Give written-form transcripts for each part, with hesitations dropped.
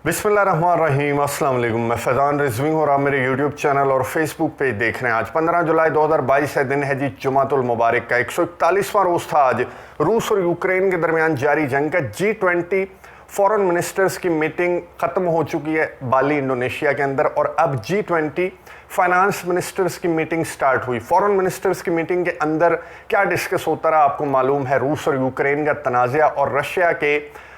बिस्मिल्लाहिर्रहमानिर्रहीम, अस्सलाम वालेकुम। मैं फैज़ान रिजवी हूँ और आप मेरे यूट्यूब चैनल और फेसबुक पेज देख रहे हैं। आज 15 जुलाई 2022 है, दिन है जी जुमातुल मुबारक का। 141वां रोज़ था आज रूस और यूक्रेन के दरमियान जारी जंग का। G20 फॉरेन मिनिस्टर्स की मीटिंग ख़त्म हो चुकी है बाली इंडोनेशिया के अंदर, और अब G20 फाइनेंस मिनिस्टर्स की मीटिंग स्टार्ट हुई। फॉरेन मिनिस्टर्स की मीटिंग के अंदर क्या डिस्कस होता रहा आपको मालूम है। रूस और यूक्रेन का तनाज़ा और रशिया के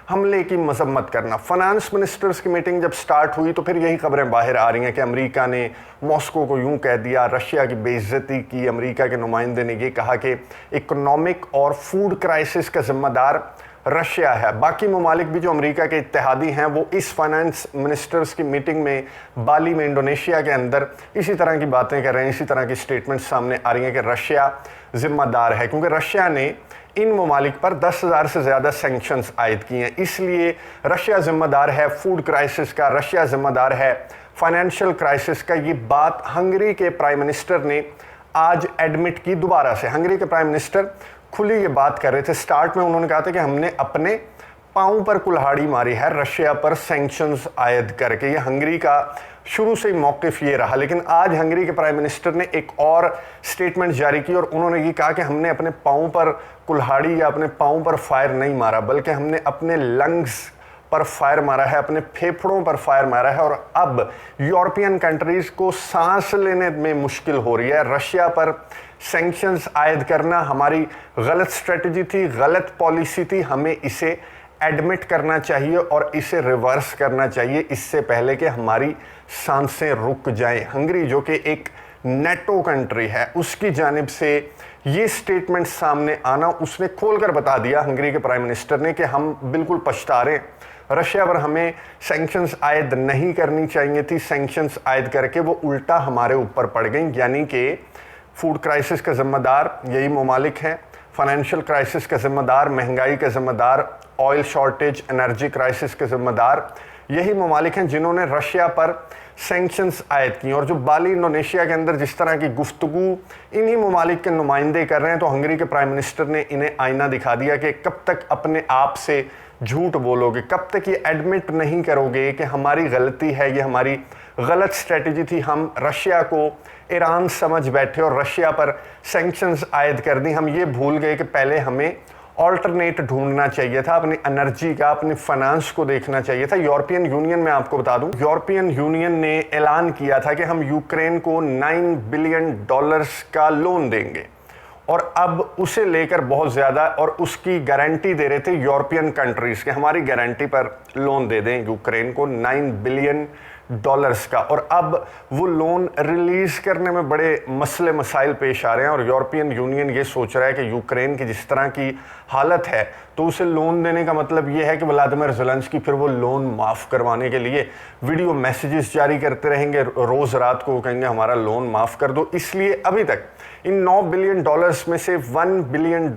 हमले की मजम्मत करना। फाइनेंस मिनिस्टर्स की मीटिंग जब स्टार्ट हुई तो फिर यही खबरें बाहर आ रही हैं कि अमेरिका ने मॉस्को को यूं कह दिया, रशिया की बेइज्जती की। अमेरिका के नुमाइंदे ने ये कहा कि इकोनॉमिक और फूड क्राइसिस का जिम्मेदार रशिया है। बाकी ममालिक भी जो अमेरिका के इत्तेहादी हैं वो इस फाइनेंस मिनिस्टर्स की मीटिंग में बाली में इंडोनेशिया के अंदर इसी तरह की बातें कर रहे हैं, इसी तरह की स्टेटमेंट सामने आ रही हैं कि रशिया जिम्मेदार है, क्योंकि रशिया ने इन ममालिक पर 10,000 से ज़्यादा सैंक्शंस आयद किए हैं। इसलिए रशिया जिम्मेदार है फूड क्राइसिस का, रशिया जिम्मेदार है फाइनेंशियल क्राइसिस का। ये बात हंगरी के प्राइम मिनिस्टर ने आज एडमिट की दोबारा से। हंगरी के प्राइम मिनिस्टर खुली ये बात कर रहे थे। स्टार्ट में उन्होंने कहा था कि हमने अपने पाँव पर कुल्हाड़ी मारी है रशिया पर सैंक्शंस आयद करके। ये हंगरी का शुरू से ही मौक़िफ़ ये रहा, लेकिन आज हंगरी के प्राइम मिनिस्टर ने एक और स्टेटमेंट जारी की और उन्होंने ये कहा कि हमने अपने पाँव पर कुल्हाड़ी या अपने पाँव पर फायर नहीं मारा, बल्कि हमने अपने लंग्स पर फायर मारा है, अपने फेफड़ों पर फायर मारा है। और अब यूरोपियन कंट्रीज़ को सांस लेने में मुश्किल हो रही है। रशिया पर सैंक्शंस आयद करना हमारी गलत स्ट्रेटजी थी, गलत पॉलिसी थी। हमें इसे एडमिट करना चाहिए और इसे रिवर्स करना चाहिए इससे पहले कि हमारी सांसें रुक जाएं। हंगरी जो कि एक नेटो कंट्री है, उसकी जानिब से ये स्टेटमेंट सामने आना, उसने खोलकर बता दिया हंगरी के प्राइम मिनिस्टर ने कि हम बिल्कुल पछता रहे हैं। रशिया पर हमें सैंक्शंस आयद नहीं करनी चाहिए थी, सैंक्शंस आयद करके वो उल्टा हमारे ऊपर पड़ गई। यानी कि फूड क्राइसिस का जिम्मेदार यही ममालिक हैं, फाइनेंशियल क्राइसिस का जिम्मेदार, महंगाई का जिम्मेदार, ऑयल शॉर्टेज, एनर्जी क्राइसिस के जिम्मेदार यही ममालिक हैं जिन्होंने रशिया पर सैंक्शंस आयद की। और जो बाली इंडोनेशिया के अंदर जिस तरह की गुफ्तगू इन्हीं ममालिक के नुमाइंदे कर रहे हैं, तो हंगरी के प्राइम मिनिस्टर ने इन्हें आईना दिखा दिया कि कब तक अपने आप से झूठ बोलोगे, कब तक ये एडमिट नहीं करोगे कि हमारी गलती है, ये हमारी गलत स्ट्रेटजी थी। हम रशिया को ईरान समझ बैठे और रशिया पर सैंक्शंस आयद कर दी। हम ये भूल गए कि पहले हमें ऑल्टरनेट ढूंढना चाहिए था, अपनी एनर्जी का, अपनी फाइनेंस को देखना चाहिए था। यूरोपियन यूनियन में आपको बता दूं, यूरोपियन यूनियन ने ऐलान किया था कि हम यूक्रेन को $9 बिलियन का लोन देंगे, और अब उसे लेकर बहुत ज़्यादा और उसकी गारंटी दे रहे थे यूरोपियन कंट्रीज़ के, हमारी गारंटी पर लोन दे दें यूक्रेन को $9 बिलियन का। और अब वो लोन रिलीज़ करने में बड़े मसले मसाइल पेश आ रहे हैं और यूरोपियन यूनियन ये सोच रहा है कि यूक्रेन की जिस तरह की हालत है तो उसे लोन देने का मतलब ये है कि व्लादिमीर ज़ेलेंस्की फिर वो लोन माफ़ करवाने के लिए वीडियो मैसेजेस जारी करते रहेंगे, रोज़ रात को कहेंगे हमारा लोन माफ़ कर दो। इसलिए अभी तक इन $9 बिलियन में से $1 बिलियन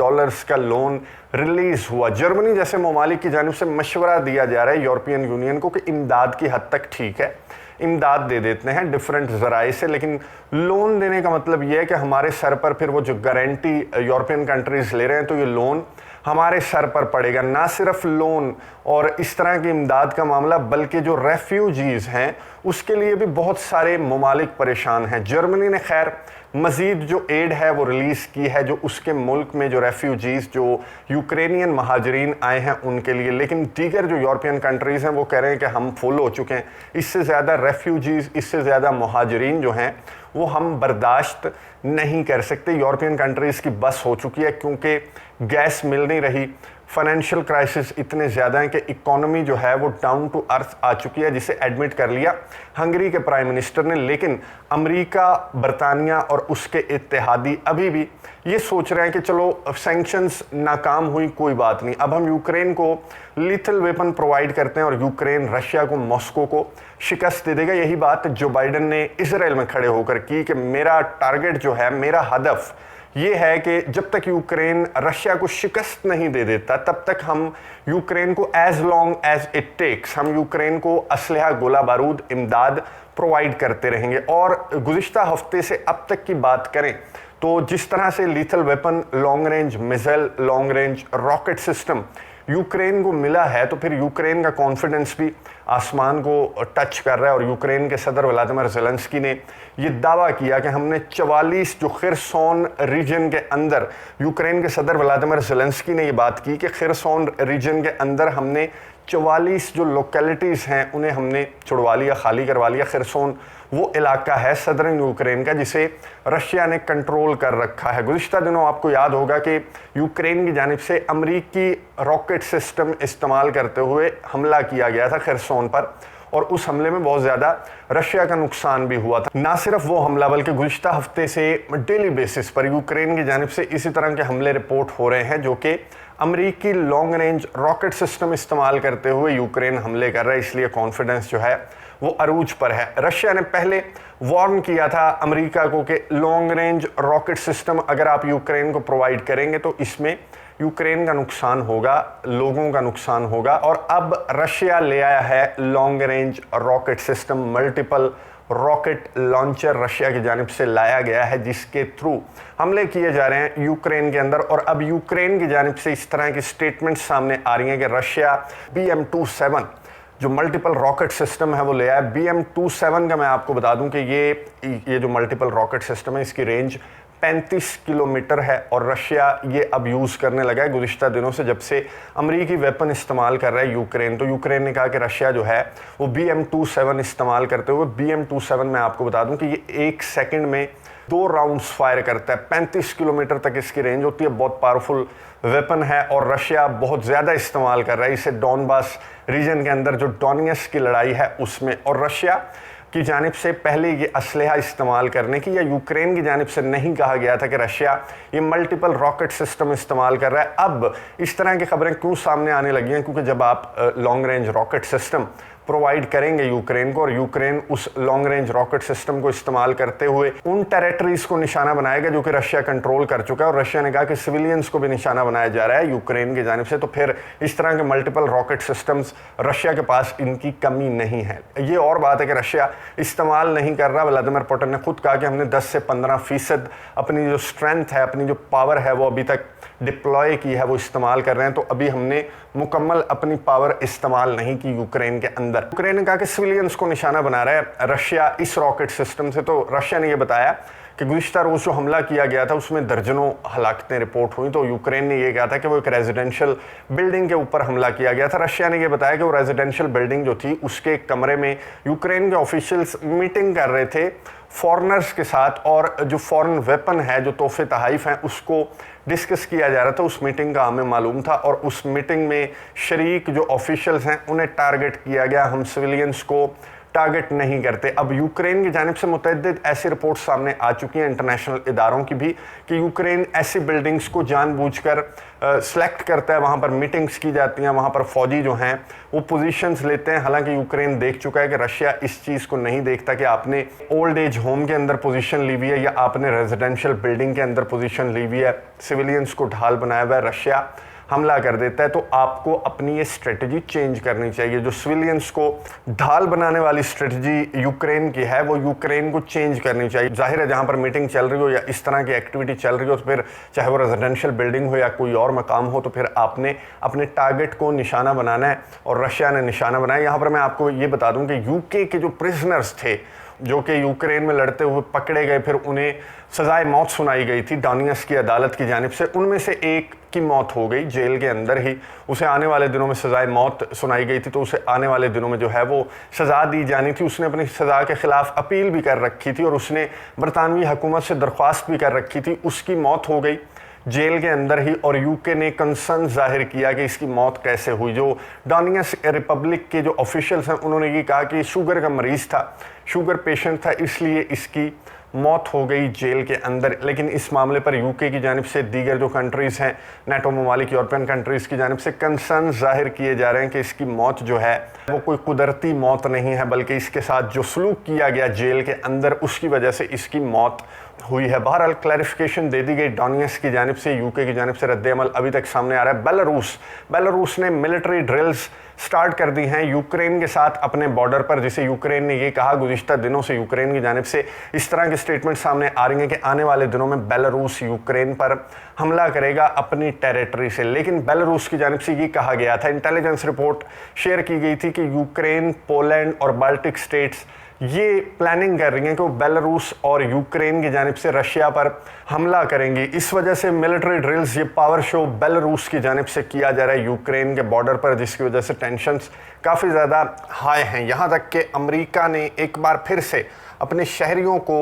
का लोन रिलीज़ हुआ। जर्मनी जैसे ममालिक की जानिब से मशवरा दिया जा रहा है यूरोपियन यूनियन को कि इमदाद की हद तक ठीक है, इमदाद दे देते हैं डिफरेंट ज़राए से, लेकिन लोन देने का मतलब ये है कि हमारे सर पर फिर वो जो गारंटी यूरोपियन कंट्रीज़ ले रहे हैं तो ये लोन हमारे सर पर पड़ेगा। ना सिर्फ लोन और इस तरह की इमदाद का मामला, बल्कि जो रेफ्यूजीज़ हैं उसके लिए भी बहुत सारे ममालिक परेशान हैं। जर्मनी ने खैर मज़ीद जो एड है वो रिलीज़ की है, जो उसके मुल्क में जो रेफ्यूजीज़, जो यूक्रेनियन महाजरीन आए हैं उनके लिए, लेकिन दीगर जो यूरोपियन कंट्रीज़ हैं वो कह रहे हैं कि हम फुल हो चुके हैं, इससे ज़्यादा रेफ्यूजीज़, इससे ज़्यादा महाजरीन जो हैं वो हम बर्दाश्त नहीं कर सकते। यूरोपियन कंट्रीज़ की बस हो चुकी है, क्योंकि गैस मिल नहीं रही, फाइनेंशियल क्राइसिस इतने ज़्यादा हैं कि इकोनॉमी जो है वो डाउन टू अर्थ आ चुकी है, जिसे एडमिट कर लिया हंगरी के प्राइम मिनिस्टर ने। लेकिन अमेरिका, बरतानिया और उसके इत्तेहादी अभी भी ये सोच रहे हैं कि चलो सैंक्शंस नाकाम हुई, कोई बात नहीं, अब हम यूक्रेन को लीथल वेपन प्रोवाइड करते हैं और यूक्रेन रशिया को, मॉस्को को शिकस्त दे देगा। यही बात जो बाइडन ने इजराइल में खड़े होकर की कि मेरा टारगेट जो है, मेरा हदफ ये है कि जब तक यूक्रेन रशिया को शिकस्त नहीं दे देता तब तक हम यूक्रेन को as long as it takes, हम यूक्रेन को असलहा, गोला बारूद, इमदाद प्रोवाइड करते रहेंगे। और गुज़िश्ता हफ्ते से अब तक की बात करें तो जिस तरह से lethal weapon, long range missile, long range rocket system Ukraine को मिला है तो फिर यूक्रेन का कॉन्फिडेंस भी आसमान को टच कर रहा है। और यूक्रेन के सदर व्लादिमीर ज़ेलेंस्की ने ये दावा किया कि हमने 44 जो खिरसोन रीजन के अंदर, यूक्रेन के सदर व्लादिमीर ज़ेलेंस्की ने ये बात की कि खिरसोन रीजन के अंदर हमने 44 जो लोकेलिटीज़ हैं उन्हें हमने छुड़वा लिया, खाली करवा लिया। खिरसोन वो इलाका है सदर्न यूक्रेन का जिसे रशिया ने कंट्रोल कर रखा है। गुज़िश्ता दिनों आपको याद होगा कि यूक्रेन की जानिब से अमरीकी रॉकेट सिस्टम इस्तेमाल करते हुए हमला किया गया था खिरसोन पर, और उस हमले में बहुत ज़्यादा रशिया का नुकसान भी हुआ था। ना सिर्फ वो हमला बल्कि गुज़िश्ता हफ्ते से डेली बेसिस पर यूक्रेन की जानिब से इसी तरह के हमले रिपोर्ट हो रहे हैं जो कि अमरीकी लॉन्ग रेंज रॉकेट सिस्टम इस्तेमाल करते हुए यूक्रेन हमले कर रहा है। इसलिए कॉन्फिडेंस जो है वो अरूज पर है। रशिया ने पहले वार्न किया था अमेरिका को कि लॉन्ग रेंज रॉकेट सिस्टम अगर आप यूक्रेन को प्रोवाइड करेंगे तो इसमें यूक्रेन का नुकसान होगा, लोगों का नुकसान होगा। और अब रशिया ले आया है long range rocket system, multiple rocket launcher Russia की जानिब से लाया गया है जिसके थ्रू हमले किए जा रहे हैं यूक्रेन के अंदर। और अब यूक्रेन की जानिब से इस तरह की स्टेटमेंट सामने आ रही हैं कि रशिया BM-27 जो मल्टीपल रॉकेट सिस्टम है वो ले आया। BM-27 का मैं आपको बता दूं कि ये जो मल्टीपल रॉकेट सिस्टम है इसकी रेंज 35 किलोमीटर है और रशिया ये अब यूज़ करने लगा है गुज़िश्ता दिनों से, जब से अमरीकी वेपन इस्तेमाल कर रहा है यूक्रेन। तो यूक्रेन ने कहा कि रशिया जो है वो BM-27 इस्तेमाल करते हुए, BM-27 मैं आपको बता दूं कि ये 1 सेकंड में 2 राउंड्स फायर करता है, 35 किलोमीटर तक इसकी रेंज होती है। बहुत पावरफुल वेपन है और रशिया बहुत ज़्यादा इस्तेमाल कर रहा है इसे डॉनबास रीजन के अंदर जो डोनियस की लड़ाई है उसमें। और रशिया की जानिब से पहले ये असलहा इस्तेमाल करने की, या यूक्रेन की जानिब से नहीं कहा गया था कि रशिया ये मल्टीपल रॉकेट सिस्टम इस्तेमाल कर रहा है। अब इस तरह की खबरें क्यों सामने आने लगी हैं? क्योंकि जब आप long range rocket system provide करेंगे यूक्रेन को और यूक्रेन उस लॉन्ग रेंज रॉकेट सिस्टम को इस्तेमाल करते हुए उन टेरिटरीज को निशाना बनाएगा जो कि रशिया कंट्रोल कर चुका है, और रशिया ने कहा कि सिविलियंस को भी निशाना बनाया जा रहा है यूक्रेन की जानिब से, तो फिर इस तरह के मल्टीपल रॉकेट सिस्टम्स रशिया के पास इनकी कमी नहीं है। ये और बात है कि रशिया इस्तेमाल नहीं कर रहा। व्लादिमीर पुतिन ने खुद कहा कि हमने 10 से 15% अपनी जो स्ट्रेंथ है, अपनी जो पावर है वो अभी तक डिप्लॉय की है, वो इस्तेमाल कर रहे हैं। तो अभी हमने मुकम्मल अपनी पावर इस्तेमाल नहीं की यूक्रेन के अंदर। यूक्रेन ने कहा कि सिविलियंस को निशाना बना रहा है रशिया इस रॉकेट सिस्टम से। तो रशिया ने यह बताया कि गुज़िश्ता रोज़ जो हमला किया गया था उसमें दर्जनों हलाकतें रिपोर्ट हुई। तो यूक्रेन ने यह कहा था कि वो एक रेजिडेंशियल बिल्डिंग के ऊपर हमला किया गया था। रशिया ने यह बताया कि वो रेजिडेंशियल बिल्डिंग जो थी उसके कमरे में यूक्रेन के ऑफिशियल्स मीटिंग कर रहे थे फॉरेनर्स के साथ, और जो फॉरेन वेपन है, जो तोहफे तहाइफ हैं, उसको डिस्कस किया जा रहा था। उस मीटिंग का हमें मालूम था और उस मीटिंग में शरीक जो ऑफिशियल्स हैं उन्हें टारगेट किया गया। हम सिविलियंस को टारगेट नहीं करते। अब यूक्रेन की जानिब से मुतअद्दिद ऐसी रिपोर्ट सामने आ चुकी हैं इंटरनेशनल इदारों की भी कि यूक्रेन ऐसी बिल्डिंग्स को जानबूझकर सेलेक्ट करता है, वहाँ पर मीटिंग्स की जाती हैं, वहाँ पर फौजी जो हैं वो पोजीशंस लेते हैं। हालांकि यूक्रेन देख चुका है कि रशिया इस चीज़ को नहीं देखता कि आपने ओल्ड एज होम के अंदर पोजीशन ली हुई है या आपने रेजिडेंशियल बिल्डिंग के अंदर पोजीशन ली हुई है, सिविलियंस को ढाल बनाया हुआ है, रशिया हमला कर देता है। तो आपको अपनी ये स्ट्रेटजी चेंज करनी चाहिए। जो सिविलियंस को ढाल बनाने वाली स्ट्रेटजी यूक्रेन की है वो यूक्रेन को चेंज करनी चाहिए। जाहिर है जहाँ पर मीटिंग चल रही हो या इस तरह की एक्टिविटी चल रही हो, तो फिर चाहे वो रेजिडेंशियल बिल्डिंग हो या कोई और मकाम हो, तो फिर आपने अपने टारगेट को निशाना बनाना है और रशिया ने निशाना बनाया। यहाँ पर मैं आपको ये बता दूँ कि यूके के जो प्रिजनर्स थे जो कि यूक्रेन में लड़ते हुए पकड़े गए, फिर उन्हें सजाए मौत सुनाई गई थी डोनियस की अदालत की जानिब से, उनमें से एक की मौत हो गई जेल के अंदर ही। उसे आने वाले दिनों में सजाए मौत सुनाई गई थी, तो उसे आने वाले दिनों में जो है वो सज़ा दी जानी थी। उसने अपनी सज़ा के ख़िलाफ़ अपील भी कर रखी थी और उसने बरतानवी हुकूमत से दरख्वास्त भी कर रखी थी। उसकी मौत हो गई जेल के अंदर ही, और यूके ने कंसर्न जाहिर किया कि इसकी मौत कैसे हुई। जो डोनियस रिपब्लिक के जो ऑफिशियल्स हैं उन्होंने ये कहा कि शुगर का मरीज़ था, शुगर पेशेंट था, इसलिए इसकी मौत हो गई जेल के अंदर। लेकिन इस मामले पर यूके की जानिब से दीगर जो कंट्रीज़ हैं, नेटो ममालिक, यूरोपियन कंट्रीज़ की जानिब से कंसर्न जाहिर किए जा रहे हैं कि इसकी मौत जो है वो कोई कुदरती मौत नहीं है, बल्कि इसके साथ जो सलूक किया गया जेल के अंदर उसकी वजह से इसकी मौत हुई है। बहरहाल क्लैरिफिकेशन दे दी गई डोनियस की जानिब से, यूके की जानिब से रद्द अमल अभी तक सामने आ रहा है। बेलारूस ने मिलिट्री ड्रिल्स स्टार्ट कर दी हैं यूक्रेन के साथ अपने बॉर्डर पर, जिसे यूक्रेन ने ये कहा गुज़िश्ता दिनों से यूक्रेन की जानिब से इस तरह के स्टेटमेंट सामने आ रही हैं कि आने वाले दिनों में बेलारूस यूक्रेन पर हमला करेगा अपनी टेरिटरी से। लेकिन बेलारूस की जानिब से ये कहा गया था, इंटेलिजेंस रिपोर्ट शेयर की गई थी कि यूक्रेन, पोलैंड और बाल्टिक स्टेट्स ये प्लानिंग कर रही हैं कि वो बेलारूस और यूक्रेन की जानिब से रशिया पर हमला करेंगी। इस वजह से मिलिट्री ड्रिल्स, ये पावर शो बेलारूस की जानिब से किया जा रहा है यूक्रेन के बॉर्डर पर, जिसकी वजह से टेंशन्स काफ़ी ज़्यादा हाई हैं। यहाँ तक कि अमेरिका ने एक बार फिर से अपने शहरियों को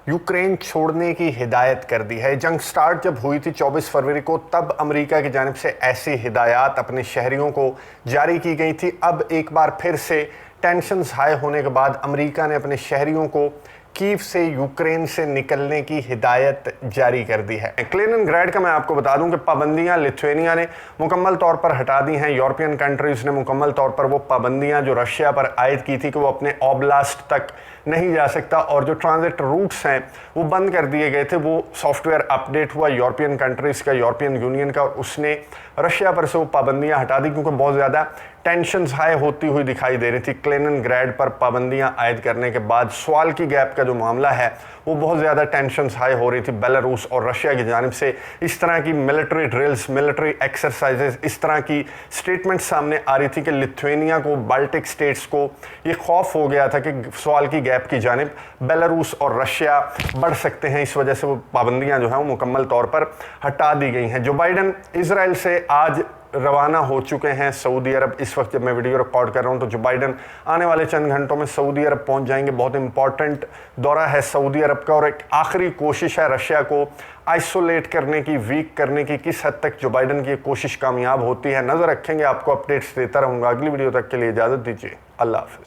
यूक्रेन छोड़ने की हिदायत कर दी है। जंग स्टार्ट जब हुई थी 24 फरवरी को, तब अमेरिका की जानिब से ऐसी हिदायत अपने शहरियों को जारी की गई थी। अब एक बार फिर से टेंशन्स हाई होने के बाद अमेरिका ने अपने शहरियों को कीव से यूक्रेन से निकलने की हिदायत जारी कर दी है। कैलिनिनग्राड का मैं आपको बता दूं कि पाबंदियां लिथुआनिया ने मुकम्मल तौर पर हटा दी हैं। यूरोपियन कंट्रीज़ ने मुकम्मल तौर पर वो पाबंदियां जो रशिया पर आयद की थी कि वो अपने ओब्लास्ट तक नहीं जा सकता, और जो ट्रांजिट रूट्स हैं वो बंद कर दिए गए थे। वो सॉफ्टवेयर अपडेट हुआ यूरोपियन कंट्रीज़ का, यूरोपियन यूनियन का, और उसने रशिया पर से वो पाबंदियां हटा दी क्योंकि बहुत ज़्यादा टेंशन्स हाई होती हुई दिखाई दे रही थी। कैलिनिनग्राड पर पाबंदियां आयद करने के बाद स्वाल की गैप का जो मामला है वो बहुत ज़्यादा टेंशन्स हाई हो रही थी बेलारूस और रशिया की जानिब से। इस तरह की मिलिट्री ड्रिल्स, मिलिट्री एक्सरसाइजेस, इस तरह की स्टेटमेंट सामने आ रही थी कि लिथुआनिया को, बाल्टिक स्टेट्स को ये खौफ हो गया था कि स्वाल की गैप की जानिब बेलारूस और रशिया बढ़ सकते हैं। इस वजह से वो पाबंदियां जो हैं वो मुकम्मल तौर पर हटा दी गई हैं। जो बाइडन इजराइल से आज रवाना हो चुके हैं सऊदी अरब। इस वक्त जब मैं वीडियो रिकॉर्ड कर रहा हूं तो जो बाइडन आने वाले चंद घंटों में सऊदी अरब पहुंच जाएंगे। बहुत इंपॉर्टेंट दौरा है सऊदी अरब का, और एक आखिरी कोशिश है रशिया को आइसोलेट करने की, वीक करने की। किस हद तक जो बाइडन की कोशिश कामयाब होती है, नज़र रखेंगे, आपको अपडेट्स देता रहूँगा। अगली वीडियो तक के लिए इजाज़त दीजिए। अल्लाह हाफ़िज़।